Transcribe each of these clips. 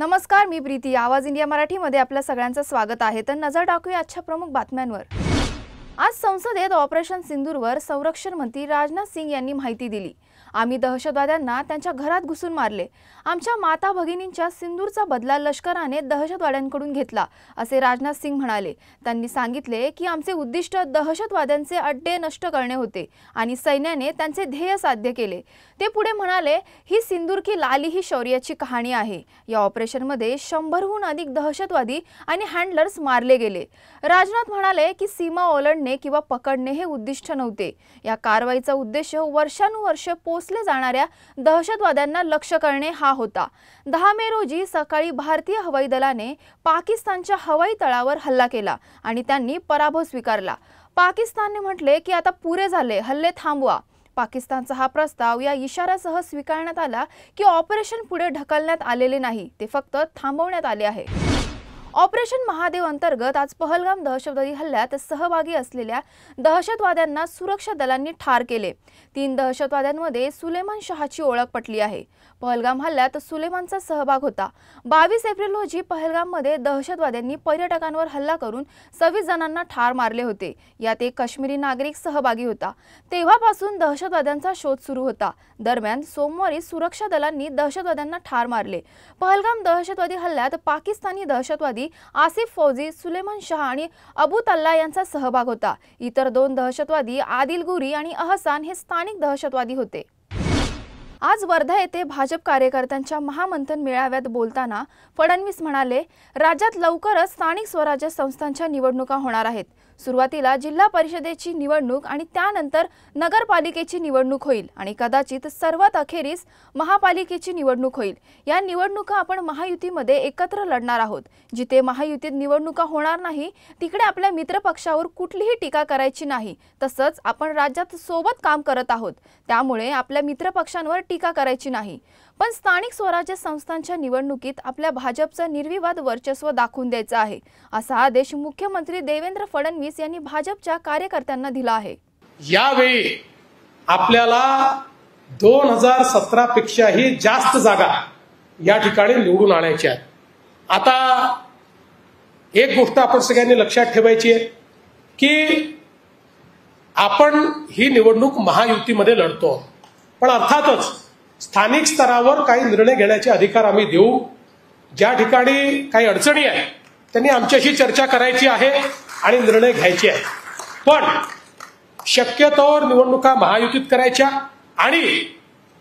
नमस्कार, मी प्रीती. आवाज इंडिया मराठीमध्ये आपल्या सगळ्यांचं स्वागत आहे. तर नजर टाकूया आजच्या प्रमुख बातम्यांवर. आज संसदेत ऑपरेशन सिंदूरवर संरक्षण मंत्री राजनाथ सिंग यांनी माहिती दिली. आम्ही दहशतवाद्यांना त्यांच्या घरात घुसून मारले. आमच्या माता भगिनींच्या सिंदूरचा बदला लष्कराने दहशतवाद्यांकडून घेतला, असे राजनाथ सिंग म्हणाले. त्यांनी सांगितले की आमचे उद्दिष्ट दहशतवाद्यांचे अड्डे नष्ट करणे होते आणि सैन्याने त्यांचे ध्येय साध्य केले. ते पुढे म्हणाले, ही सिंदूर की लाली ही शौर्याची कहाणी आहे. या ऑपरेशनमध्ये 100हून अधिक दहशतवादी आणि हँडलर्स मारले गेले. राजनाथ म्हणाले की सीमा ओलांडणे किंवा पकडणे हे उद्दिष्ट नव्हते. या कारवाईचा उद्देश वर्षानुवर्ष पोचले जाणाऱ्या दहशतवाद्यांना लक्ष्य करणे हा होता. 10 मे रोजी सकाळी भारतीय हवाई दलाने पाकिस्तानच्या हवाई तळावर हल्ला केला आणि त्यांनी पराभव स्वीकारला. पाकिस्तानने म्हटले की आता पुरे झाले, हल्ले थांबवा. पाकिस्तानचा हा प्रस्ताव या इशाऱ्यासह स्वीकारण्यात आला की ऑपरेशन पुढे ढकलण्यात आलेले नाही, ते फक्त थांबवण्यात आले आहे. ऑपरेशन महादेव अंतर्गत आज पहलगाम दहशतवादी हल्ल्यात सहभागी असलेल्या दहशतवाद्यांना सुरक्षा दलांनी ठार केले. 3 दहशतवाद्यांमध्ये सुलेमान शहाची ओळख पटली आहे. पहलगाम हल्ल्यात सुलेमानचा सहभाग होता. 22 एप्रिल रोजी पहलगाममध्ये दहशतवाद्यांनी पर्यटकांवर हल्ला करून 26 जणांना ठार मारले होते. यात एक काश्मीरी नागरिक सहभागी होता. तेव्हापासून दहशतवाद्यांचा शोध सुरू होता. दरम्यान सोमवारी सुरक्षा दलांनी दहशतवाद्यांना ठार मारले. पहलगाम दहशतवादी हल्ल्यात पाकिस्तानी दहशतवादी आसिफ फौजी, सुलेमान शाह आणि अबू तल्ला यांचा सहभाग होता. इतर 2 दहशतवादी आदिल गुरी आणि अहसान हे स्थानिक दहशतवादी होते. आज वर्धा येथे भाजप कार्यकर्त्यांच्या महामंथन मेळाव्यात बोलताना फडणवीस म्हणाले, राज्यात लवकरच स्थानिक स्वराज्य संस्थांच्या निवडणुका होणार आहेत. सुरुवातीला जिल्हा परिषदेची निवडणूक आणि त्यानंतर नगरपालिकेची निवडणूक होईल आणि कदाचित सर्वात अखेरीस महापालिकेची निवडणूक होईल. या निवडणुका आपण महायुतीमध्ये एकत्र लढणार आहोत. जिथे महायुतीत निवडणुका होणार नाही तिकडे आपल्या मित्रपक्षावर कुठलीही टीका करायची नाही. तसंच आपण राज्यात सोबत काम करत आहोत, त्यामुळे आपल्या मित्रपक्षांवर टीका करायची नाही. पण स्थानिक स्वराज्य संस्थांच्या निवडणुकीत आपल्या भाजपचं निर्विवाद वर्चस्व दाखवून द्यायचं आहे, असा आदेश मुख्यमंत्री देवेंद्र फडणवीस यांनी भाजपच्या कार्यकर्त्यांना दिला आहे. यावेळी आपल्याला 2017 पेक्षाही जास्त जागा या ठिकाणी निवडून आणायच्या आहेत. आता एक गोष्ट आपण सगळ्यांनी लक्षात ठेवायची आहे की आपण ही निवडणूक महायुतीमध्ये लढतो, पण अर्थातच स्थानिक स्तरावर काही निर्णय घेण्याचे अधिकार आम्ही देऊ. ज्या ठिकाणी काही अडचणी आहेत त्यांनी आमच्याशी चर्चा करायची आहे आणि निर्णय घ्यायचे आहे. पण शक्यतोवर निवडणुका महायुतीत करायच्या आणि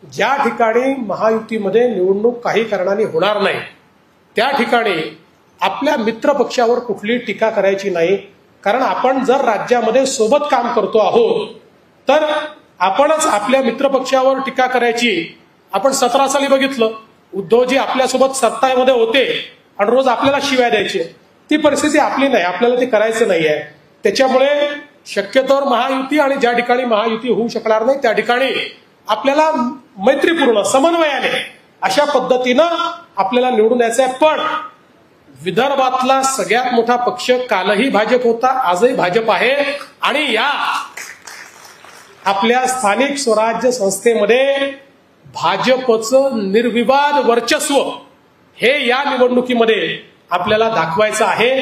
ज्या ठिकाणी महायुतीमध्ये निवडणूक काही कारणाने होणार नाही त्या ठिकाणी आपल्या मित्रपक्षावर कुठली टीका करायची नाही. कारण आपण जर राज्यामध्ये सोबत काम करतो आहोत तर आपणच आपल्या मित्रपक्षावर टीका करायची. आपण 17 साली बघितलं, उद्धवजी आपल्यासोबत सत्तामध्ये होते आणि रोज आपल्याला शिव्या द्यायचे. ती परिस्थिती आपली नाही, आपल्याला ते करायचं नाही आहे. त्याच्यामुळे शक्यतोवर महायुती आणि ज्या ठिकाणी महायुती होऊ शकणार नाही त्या ठिकाणी आपल्याला मैत्रीपूर्ण समन्वयाने अशा पद्धतीनं आपल्याला निवडून यायचं आहे. पण विदर्भातला सगळ्यात मोठा पक्ष कालही भाजप होता, आजही भाजप आहे आणि या आपल्या स्थानिक स्वराज्य संस्थेमध्ये भाजपचं निर्विवाद वर्चस्व हे या निवडणुकीमध्ये आपल्याला दाखवायचं आहे.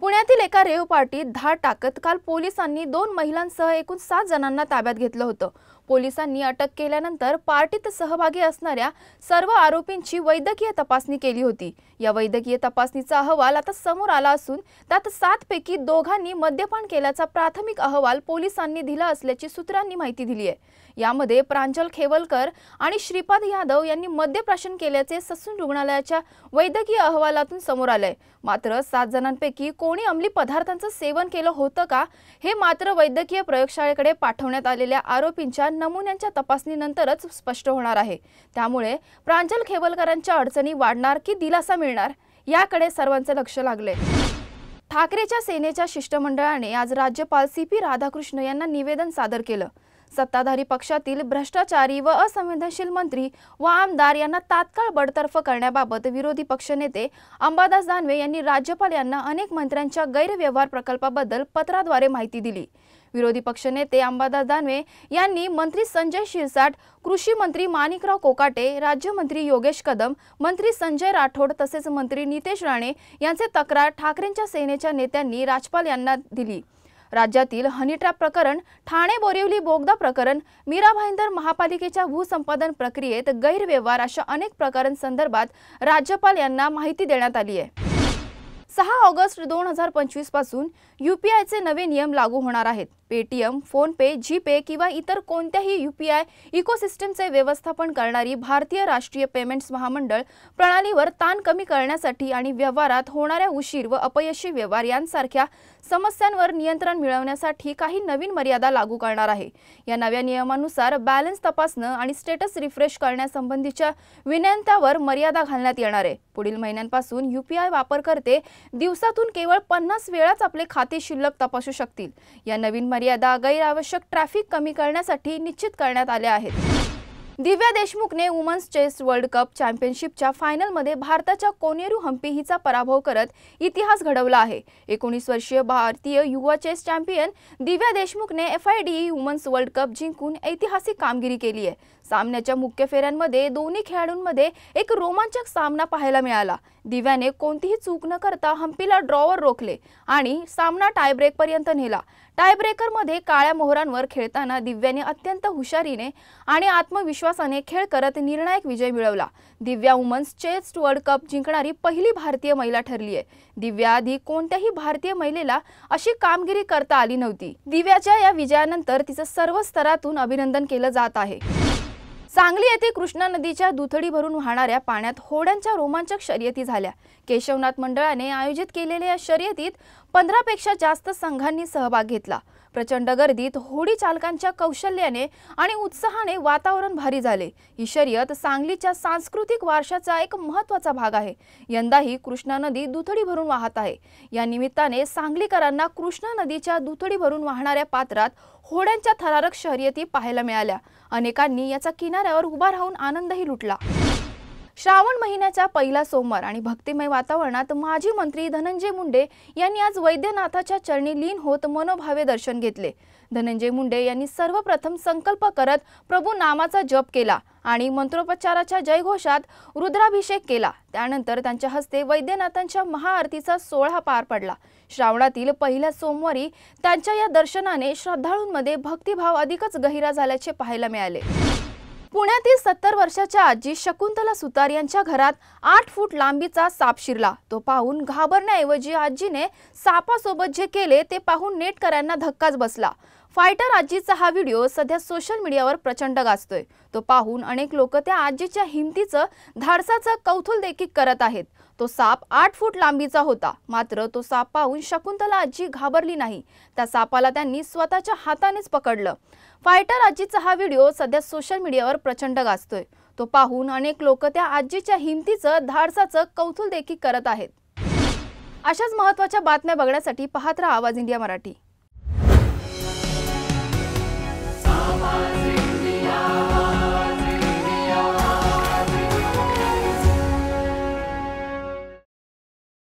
पुण्यातील एका रेव पार्टीत धाड टाकत काल पोलिसांनी 2 महिलांसह एकूण 7 जणांना ताब्यात घेतलं होतं. पोलिसांनी अटक केल्यानंतर पार्टीत सहभागी असणाऱ्या सर्व आरोपींची वैद्यकीय तपासणी केली होती. या वैद्यकीय तपासणीचा अहवाल आता समोर आला असून त्यात 7 पैकी 2घांनी मद्यपान केल्याचा प्राथमिक अहवाल पोलिसांनी दिला असल्याची सूत्रांनी माहिती दिली आहे. यामध्ये प्रांजल खेवलकर आणि श्रीपाद यादव यांनी मद्यप्राशन केल्याचे ससून रुग्णालयाच्या वैद्यकीय अहवालातून समोर आलंय. मात्र 7 जणांपैकी कोणी अंमली पदार्थांचं सेवन केलं होतं का हे मात्र वैद्यकीय प्रयोगशाळेकडे पाठवण्यात आलेल्या आरोपींच्या नमुन्यांच्या तपासणीनंतरच स्पष्ट होणार आहे. त्यामुळे प्रांजल खेवलकरांच्या अडचणी वाढणार की दिलासा मिळणार याकडे सर्वांचं लक्ष लागलंय. ठाकरेच्या सेनेच्या शिष्टमंडळाने आज राज्यपाल CP राधाकृष्ण यांना निवेदन सादर केलं. सत्ताधारी पक्षातील भ्रष्टाचारी व असंवेदनशील मंत्री व आमदार यांना तात्काळ बडतर्फ करण्याबाबत विरोधी पक्षनेते अंबादास दानवे यांनी राज्यपाल यांना अनेक मंत्र्यांच्या गैरव्यवहार प्रकल्पाबद्दल पत्राद्वारे माहिती दिली। विरोधी पक्षनेते अंबादास दानवे यांनी मंत्री संजय शिरसाट, कृषी मंत्री माणिकराव कोकाटे, राज्यमंत्री योगेश कदम, मंत्री संजय राठोड तसेच मंत्री नितेश राणे यांचे तक्रार ठाकरेंच्या सेनेच्या नेत्यांनी राज्यपाल यांना दिली। राज्यातील हनी ट्रॅप प्रकरण, ठाणे बोरिवली बोगदा प्रकरण, मीरा भाईंदर महापालिकेच्या भूसंपादन प्रक्रियेत गैरव्यवहार अशा अनेक प्रकरणांसंदर्भात राज्यपाल यांना माहिती देण्यात आली आहे। 6 ऑगस्ट 2025 पासून UPIचे नवे नियम लागू होणार आहेत। पेटीएम, फोनपे, जीपे किंवा इतर कोणत्याही UPI इकोसिस्टमचे व्यवस्थापन करणारी भारतीय राष्ट्रीय पेमेंट्स महामंडळ प्रणालीवर ताण कमी करण्यासाठी आणि व्यवहारात होणाऱ्या उशीर व अपयशी व्यवहार यांसारख्या समस्यांवर नियंत्रण मिळवण्यासाठी काही नवीन मर्यादा लागू करणार आहे। या नव्या नियमानुसार बॅलन्स तपासणं आणि स्टेटस रिफ्रेश करण्यासंबंधीच्या विनंत्यांवर मर्यादा घालण्यात येणार आहे। पुढील महिन्यांपासून UPI वापरकर्ते दिवसातून केवळ 50 वेळाच आपले खाते शिल्लक तपासू शकतील। या नवीन मर्यादा गैरआवश्यक ट्रॅफिक कमी करण्यासाठी निश्चित करण्यात आल्या आहेत। दिव्या देशमुखने वुमन्स चेस वर्ल्ड कप चॅम्पियनशिपच्या फायनलमध्ये भारताच्या कोनेरू हम्पी हिचा पराभव करत इतिहास घडवला आहे। 19 वर्षीय भारतीय युवा चेस चॅम्पियन दिव्या देशमुखने FIDE वुमन्स वर्ल्ड कप जिंकून ऐतिहासिक कामगिरी केली आहे। सामन्याच्या मुख्य फेऱ्यांमध्ये दोन्ही खेळाडूंमध्ये एक रोमांचक सामना पाहायला मिळाला। दिव्याने कोणतीही चूक न करता हम्पीला ड्रॉवर रोखले आणि सामना टायब्रेक पर्यंत नेला। टायब्रेकरमध्ये काळ्या मोहरांवर खेळताना दिव्याने अत्यंत हुशारीने आणि आत्मविश्वासाने खेळ करत निर्णायक विजय मिळवला। दिव्या वुमन्स चेस वर्ल्ड कप जिंकणारी पहिली भारतीय महिला ठरली आहे। दिव्या आधी कोणत्याही भारतीय महिलेला अशी कामगिरी करता आली नव्हती। दिव्याच्या या विजयानंतर तिचं सर्व स्तरातून अभिनंदन केलं जात आहे। सांगली येथे कृष्णा नदीच्या दुथडी भरून वाहणाऱ्या पाण्यात होड्यांच्या रोमांचक शर्यती झाल्या। केशवनाथ मंडळाने आयोजित केलेल्या या शर्यतीत 15 पेक्षा जास्त संघांनी सहभाग घेतला। प्रचंड गर्दीत होडी चालकांच्या कौशल्याने आणि उत्साहाने वातावरण भारी झाले। ही शर्यत सांगलीच्या सांस्कृतिक वारशाचा एक महत्त्वाचा भाग आहे। यंदाही कृष्णा नदी दुथडी भरून वाहत आहे। या निमित्ताने सांगलीकरांना कृष्णा नदीच्या दुथडी भरून वाहणाऱ्या पात्रात होड्यांच्या थरारक शर्यती पाहायला मिळाल्या। अनेकांनी याचा किनाऱ्यावर उभा राहून आनंदही लुटला। श्रावण महिन्याचा पहिला सोमवार आणि भक्तिमय वातावरणात माजी मंत्री धनंजय मुंडे यांनी आज वैद्यनाथाच्या चरणी लीन होत मनोभावे दर्शन घेतले। धनंजय मुंडे यांनी सर्वप्रथम संकल्प करत प्रभू नामाचा जप केला आणि मंत्रोपचाराच्या जयघोषात रुद्राभिषेक केला। त्यानंतर त्यांच्या हस्ते वैद्यनाथांच्या महाआरतीचा सोहळा पार पडला। श्रावणातील पहिल्या सोमवारी त्यांच्या या दर्शनाने श्रद्धाळूंमध्ये भक्तिभाव अधिकच गहिरा झाल्याचे पाहायला मिळाले। पुण्यातील 70 वर्षाच्या आजी शकुंतला सुतार यांच्या घरात 8 फूट लांबीचा साप शिरला। तो पाहून घाबरण्याऐवजी आजीने सापासोबत जे केले ते पाहून नेटकऱ्यांना धक्काच बसला। फायटर आजीचा हा व्हिडिओ सध्या सोशल मीडियावर प्रचंड गाजतोय। तो पाहून अनेक लोक त्या आजीच्या हिमतीचं धाडसाचं कौतुक देखील करत आहेत। तो साप 8 फूट लांबीचा होता, मात्र तो साप पाहून शकुंतला आजी घाबरली नाही। त्या सापाला त्यांनी स्वतःच्या हातानेच पकडलं। फायटर आजीचा हा व्हिडिओ सध्या सोशल मीडियावर प्रचंड गाजतोय। तो पाहून अनेक लोक त्या आजीच्या हिमतीचं धाडसाचं कौतुक देखील करत आहेत। अशाच महत्त्वाच्या बातम्या बघण्यासाठी पाहत रहा आवाज इंडिया मराठी।